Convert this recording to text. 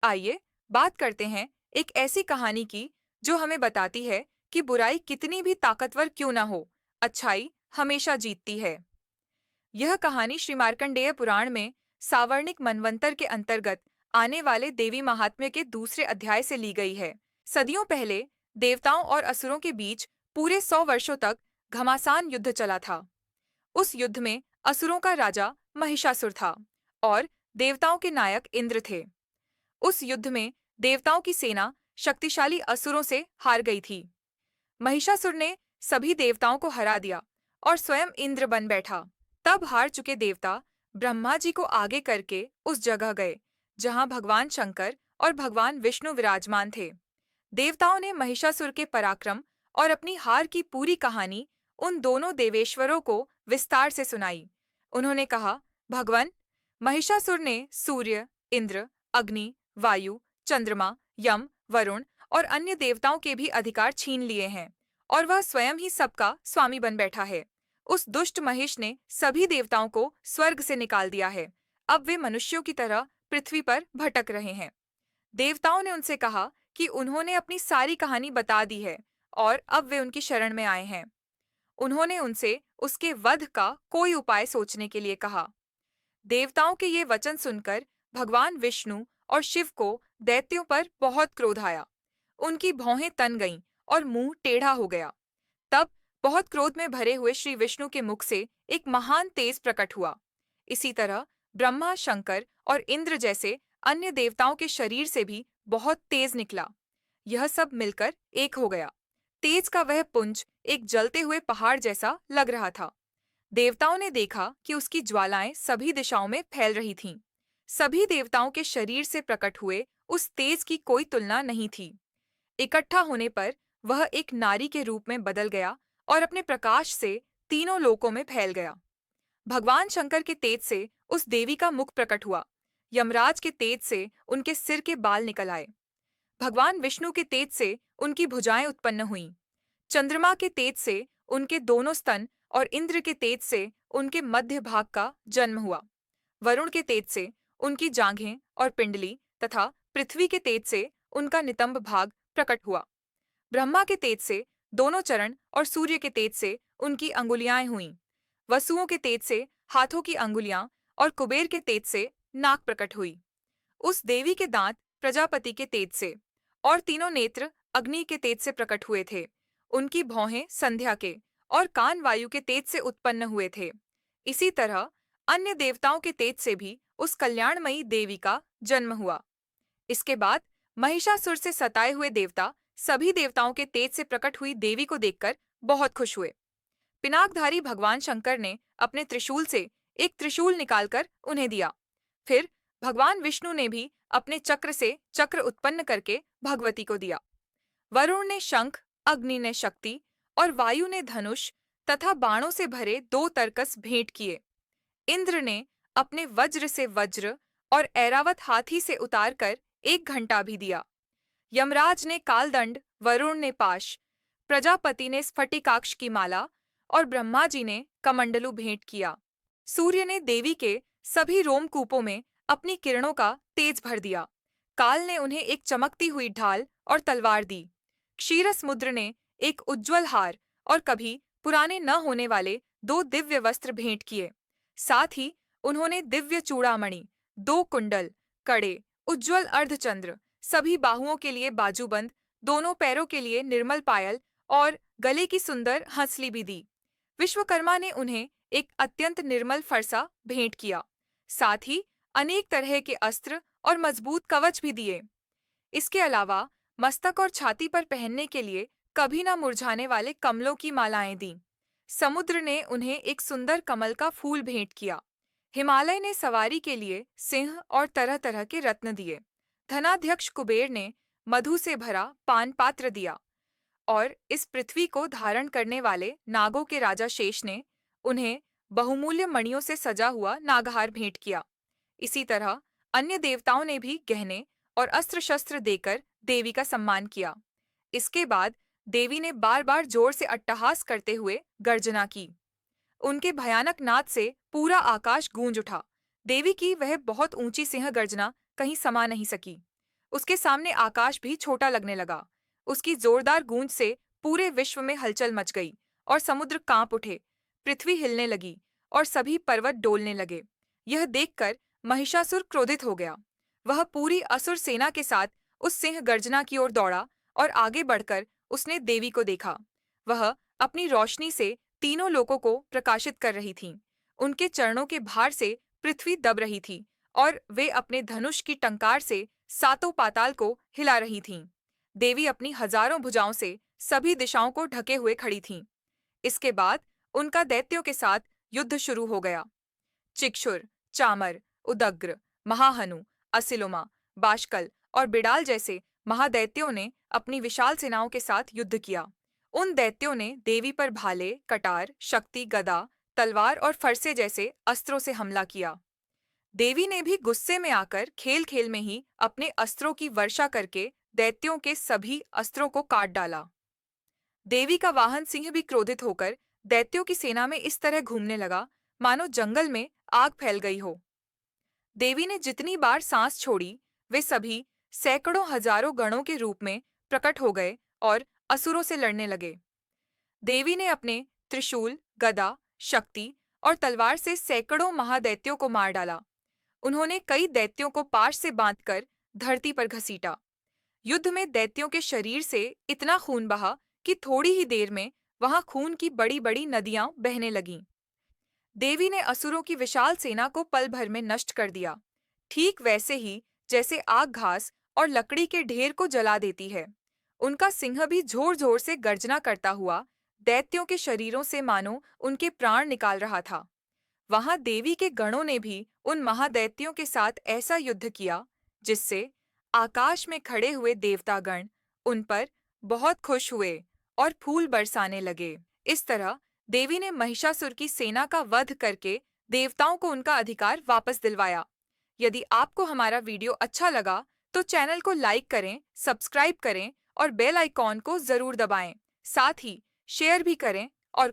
आइए बात करते हैं एक ऐसी कहानी की जो हमें बताती है कि बुराई कितनी भी ताकतवर क्यों ना हो, अच्छाई हमेशा जीतती है। यह कहानी श्री मार्कंडेय पुराण में सावर्णिक मनवंतर के अंतर्गत आने वाले देवी महात्म्य के दूसरे अध्याय से ली गई है। सदियों पहले देवताओं और असुरों के बीच पूरे 100 वर्षों तक घमासान युद्ध चला था। उस युद्ध में असुरों का राजा महिषासुर था और देवताओं के नायक इंद्र थे। उस युद्ध में देवताओं की सेना शक्तिशाली असुरों से हार गई थी। महिषासुर ने सभी देवताओं को हरा दिया और स्वयं इंद्र बन बैठा। तब हार चुके देवता ब्रह्मा जी को आगे करके उस जगह गए जहां भगवान शंकर और भगवान विष्णु विराजमान थे। देवताओं ने महिषासुर के पराक्रम और अपनी हार की पूरी कहानी उन दोनों देवेश्वरों को विस्तार से सुनाई। उन्होंने कहा, भगवान, महिषासुर ने सूर्य, इंद्र, अग्नि, वायु, चंद्रमा, यम, वरुण और अन्य देवताओं के भी अधिकार छीन लिए हैं और वह स्वयं ही सबका स्वामी बन बैठा है। उस दुष्ट महिष ने सभी देवताओं को स्वर्ग से निकाल दिया है। अब वे मनुष्यों की तरह पृथ्वी पर भटक रहे हैं। देवताओं ने उनसे कहा कि उन्होंने अपनी सारी कहानी बता दी है और अब वे उनकी शरण में आए हैं। उन्होंने उनसे उसके वध का कोई उपाय सोचने के लिए कहा। देवताओं के ये वचन सुनकर भगवान विष्णु और शिव को दैत्यों पर बहुत क्रोध आया। उनकी भौहें तन गईं और मुंह टेढ़ा हो गया। तब बहुत क्रोध में भरे हुए श्री विष्णु के मुख से एक महान तेज प्रकट हुआ। इसी तरह ब्रह्मा, शंकर और इंद्र जैसे अन्य देवताओं के शरीर से भी बहुत तेज निकला। यह सब मिलकर एक हो गया। तेज का वह पुंज एक जलते हुए पहाड़ जैसा लग रहा था। देवताओं ने देखा कि उसकी ज्वालाएं सभी दिशाओं में फैल रही थीं। सभी देवताओं के शरीर से प्रकट हुए उस तेज की कोई तुलना नहीं थी। इकट्ठा होने पर वह एक नारी के रूप में बदल गया और अपने प्रकाश से तीनों लोकों में फैल गया। भगवान शंकर के तेज से उस देवी का मुख प्रकट हुआ। यमराज के तेज से उनके सिर के बाल निकल आए। भगवान विष्णु के तेज से उनकी भुजाएं उत्पन्न हुईं। चंद्रमा के तेज से उनके दोनों स्तन और इंद्र के तेज से उनके मध्य भाग का जन्म हुआ। वरुण के तेज से उनकी जांघें और पिंडली तथा पृथ्वी के तेज से उनका नितंब भाग प्रकट हुआ। ब्रह्मा के तेज से दोनों चरण और सूर्य के तेज से उनकी अंगुलियां हुईं। वसुओं के तेज से हाथों की अंगुलियां और कुबेर के तेज से नाक प्रकट हुई। उस देवी के दांत प्रजापति के तेज से और तीनों नेत्र अग्नि के तेज से प्रकट हुए थे। उनकी भौहें संध्या के और कान वायु के तेज से उत्पन्न हुए थे। इसी तरह अन्य देवताओं के तेज से भी उस कल्याणमयी देवी का जन्म हुआ। इसके बाद महिषासुर से सताए हुए देवता सभी देवताओं के तेज से प्रकट हुई देवी को देखकर बहुत खुश हुए। पिनाकधारी भगवान शंकर ने अपने त्रिशूल से एक त्रिशूल निकालकर उन्हें दिया। फिर भगवान विष्णु ने भी अपने चक्र से चक्र उत्पन्न करके भगवती को दिया। वरुण ने शंख, अग्नि ने शक्ति और वायु ने धनुष तथा बाणों से भरे 2 तरकस भेंट किए। इंद्र ने अपने वज्र से वज्र और ऐरावत हाथी से उतारकर 1 घंटा भी दिया। यमराज ने कालदंड, वरुण ने पाश, प्रजापति ने स्फटिकाक्ष की माला और ब्रह्मा जी ने कमंडलू भेंट किया। सूर्य ने देवी के सभी रोमकूपों में अपनी किरणों का तेज भर दिया। काल ने उन्हें एक चमकती हुई ढाल और तलवार दी। क्षीर समुद्र ने एक उज्ज्वल हार और कभी पुराने न होने वाले 2 दिव्य वस्त्र भेंट किए। साथ ही उन्होंने दिव्य चूड़ामणि, 2 कुंडल, कड़े, उज्ज्वल अर्धचंद्र, सभी बाहुओं के लिए बाजूबंद, दोनों पैरों के लिए निर्मल पायल और गले की सुंदर हंसली भी दी। विश्वकर्मा ने उन्हें एक अत्यंत निर्मल फरसा भेंट किया। साथ ही अनेक तरह के अस्त्र और मजबूत कवच भी दिए। इसके अलावा मस्तक और छाती पर पहनने के लिए कभी न मुरझाने वाले कमलों की मालाएं दी। समुद्र ने उन्हें एक सुंदर कमल का फूल भेंट किया। हिमालय ने सवारी के लिए सिंह और तरह तरह के रत्न दिए। धनाध्यक्ष कुबेर ने मधु से भरा पान पात्र दिया और इस पृथ्वी को धारण करने वाले नागों के राजा शेष ने उन्हें बहुमूल्य मणियों से सजा हुआ नागहार भेंट किया। इसी तरह अन्य देवताओं ने भी गहने और अस्त्र शस्त्र देकर देवी का सम्मान किया। इसके बाद देवी ने बार बार जोर से अट्टहास करते हुए गर्जना की। उनके भयानक नाद से पूरा आकाश गूंज उठा। देवी की वह बहुत ऊंची सिंह गर्जना कहीं समा नहीं सकी। उसके सामने आकाश भी छोटा लगने लगा। उसकी जोरदार गूंज से पूरे विश्व में हलचल मच गई और समुद्र कांप उठे, पृथ्वी हिलने लगी और सभी पर्वत डोलने लगे। यह देखकर महिषासुर क्रोधित हो गया। वह पूरी असुर सेना के साथ उस सिंह गर्जना की ओर दौड़ा और आगे बढ़कर उसने देवी को देखा। वह अपनी रोशनी से तीनों लोगों को प्रकाशित कर रही थीं। उनके चरणों के भार से पृथ्वी दब रही थी और वे अपने धनुष की टंकार से सातों पाताल को हिला रही थीं। देवी अपनी हजारों भुजाओं से सभी दिशाओं को ढके हुए खड़ी थीं। इसके बाद उनका दैत्यों के साथ युद्ध शुरू हो गया। चिक्षुर, चामर, उदग्र, महाहनु, असिलोमा, बाशकल और बिडाल जैसे महादैत्यों ने अपनी विशाल सेनाओं के साथ युद्ध किया। उन दैत्यों ने देवी पर भाले, कटार, शक्ति, गदा, तलवार और फरसे जैसे अस्त्रों से हमला किया। देवी ने भी गुस्से में आकर खेल खेल में ही अपने अस्त्रों की वर्षा करके दैत्यों के सभी अस्त्रों को काट डाला। देवी का वाहन सिंह भी क्रोधित होकर दैत्यों की सेना में इस तरह घूमने लगा मानो जंगल में आग फैल गई हो। देवी ने जितनी बार सांस छोड़ी, वे सभी सैकड़ों हजारों गणों के रूप में प्रकट हो गए और असुरों से लड़ने लगे। देवी ने अपने त्रिशूल, गदा, शक्ति और तलवार से सैकड़ों महादैत्यों को मार डाला। उन्होंने कई दैत्यों को पाश से बांधकर धरती पर घसीटा। युद्ध में दैत्यों के शरीर से इतना खून बहा कि थोड़ी ही देर में वहां खून की बड़ी बड़ी नदियां बहने लगीं। देवी ने असुरों की विशाल सेना को पल भर में नष्ट कर दिया, ठीक वैसे ही जैसे आग घास और लकड़ी के ढेर को जला देती है। उनका सिंह भी जोर जोर से गर्जना करता हुआ दैत्यों के शरीरों से मानो उनके प्राण निकाल रहा था। वहां देवी के गणों ने भी उन महादैत्यों के साथ ऐसा युद्ध किया जिससे आकाश में खड़े हुए देवतागण उन पर बहुत खुश हुए और फूल बरसाने लगे। इस तरह देवी ने महिषासुर की सेना का वध करके देवताओं को उनका अधिकार वापस दिलवाया। यदि आपको हमारा वीडियो अच्छा लगा तो चैनल को लाइक करें, सब्सक्राइब करें और बेल आइकॉन को जरूर दबाएं। साथ ही शेयर भी करें